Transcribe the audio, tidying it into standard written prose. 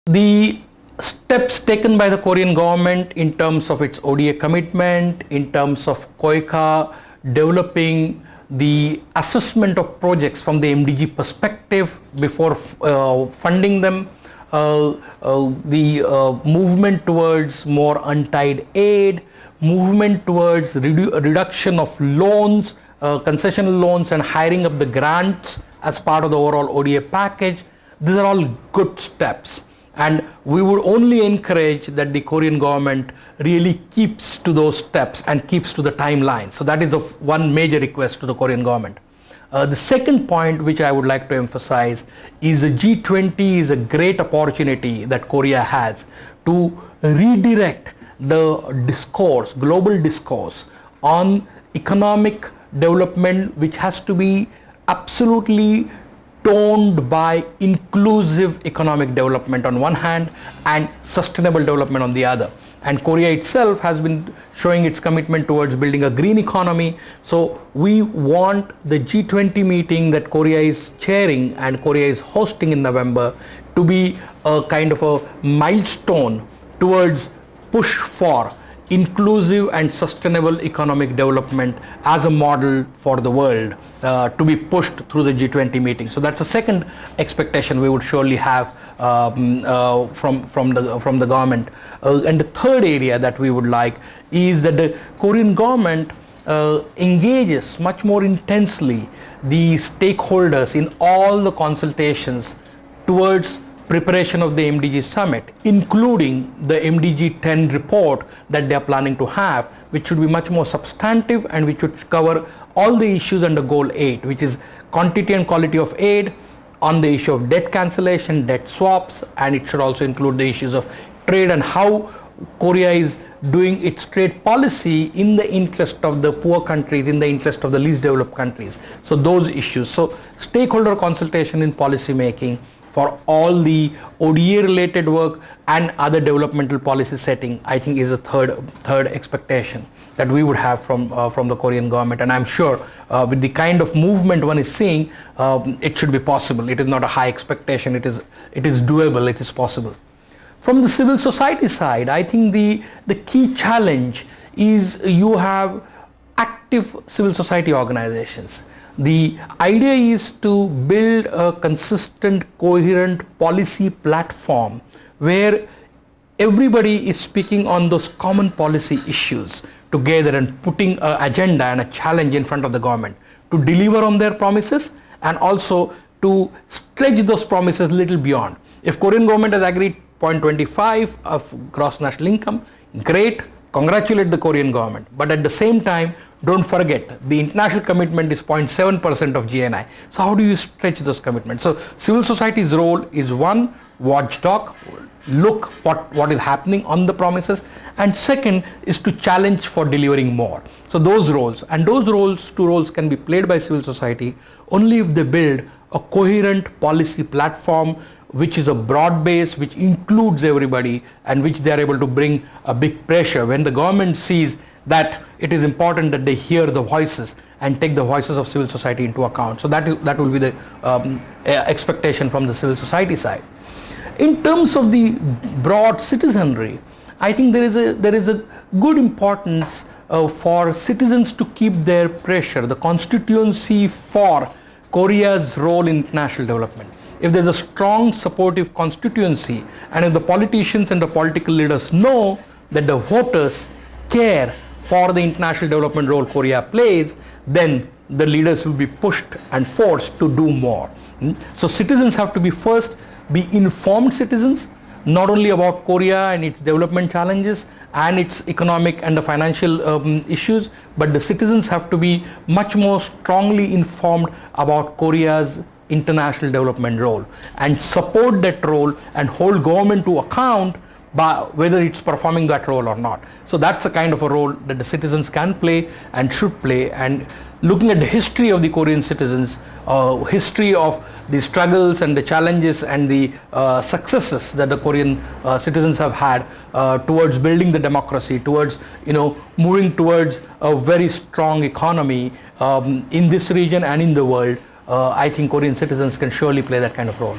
The steps taken by the Korean government in terms of its ODA commitment, in terms of KOICA developing the assessment of projects from the MDG perspective before funding them, the movement towards more untied aid, movement towards reduction of loans, concessional loans, and hiring up the grants as part of the overall ODA package. These are all good steps. And we would only encourage that the Korean government really keeps to those steps and keeps to the timeline. So that is one major request to the Korean government. The second point which I would like to emphasize is the G20 is a great opportunity that Korea has to redirect the discourse, global discourse on economic development, which has to be absolutely toned by inclusive economic development on one hand and sustainable development on the other. And Korea itself has been showing its commitment towards building a green economy. So we want the G20 meeting that Korea is chairing and Korea is hosting in November to be a kind of a milestone towards push for inclusive and sustainable economic development as a model for the world to be pushed through the G20 meeting. So that's the second expectation we would surely have from the government. And the third area that we would like is that the Korean government engages much more intensely the stakeholders in all the consultations towards preparation of the MDG summit, including the MDG 10 report that they are planning to have, which should be much more substantive and which should cover all the issues under goal 8, which is quantity and quality of aid, on the issue of debt cancellation, debt swaps, and it should also include the issues of trade and how Korea is doing its trade policy in the interest of the poor countries, in the interest of the least developed countries. So those issues. So stakeholder consultation in policy making for all the ODA related work and other developmental policy setting, I think is a third expectation that we would have from the Korean government. And I'm sure with the kind of movement one is seeing, it should be possible. It is not a high expectation. It is doable. It is possible. From the civil society side, I think the key challenge is you have active civil society organizations. The idea is to build a consistent, coherent policy platform where everybody is speaking on those common policy issues together and putting an agenda and a challenge in front of the government to deliver on their promises and also to stretch those promises a little beyond. If Korean government has agreed 0.25 of gross national income, great, congratulate the Korean government. But at the same time, don't forget, the international commitment is 0.7% of GNI. So how do you stretch those commitments? So civil society's role is one, watchdog, look what is happening on the promises, and second is to challenge for delivering more. So those roles, and those roles, two roles can be played by civil society only if they build a coherent policy platform which is a broad base, which includes everybody, and which they are able to bring a big pressure when the government sees that it is important that they hear the voices and take the voices of civil society into account. So that will be the expectation from the civil society side. In terms of the broad citizenry, I think there is a good importance for citizens to keep their pressure, the constituency for Korea's role in international development. If there's a strong supportive constituency and if the politicians and the political leaders know that the voters care for the international development role Korea plays, then the leaders will be pushed and forced to do more. So citizens have to be informed citizens, not only about Korea and its development challenges and its economic and the financial issues, but the citizens have to be much more strongly informed about Korea's international development role and support that role and hold government to account by whether it's performing that role or not. So that's the kind of a role that the citizens can play and should play. And looking at the history of the Korean citizens, history of the struggles and the challenges and the successes that the Korean citizens have had towards building the democracy, towards moving towards a very strong economy in this region and in the world, I think Korean citizens can surely play that kind of role.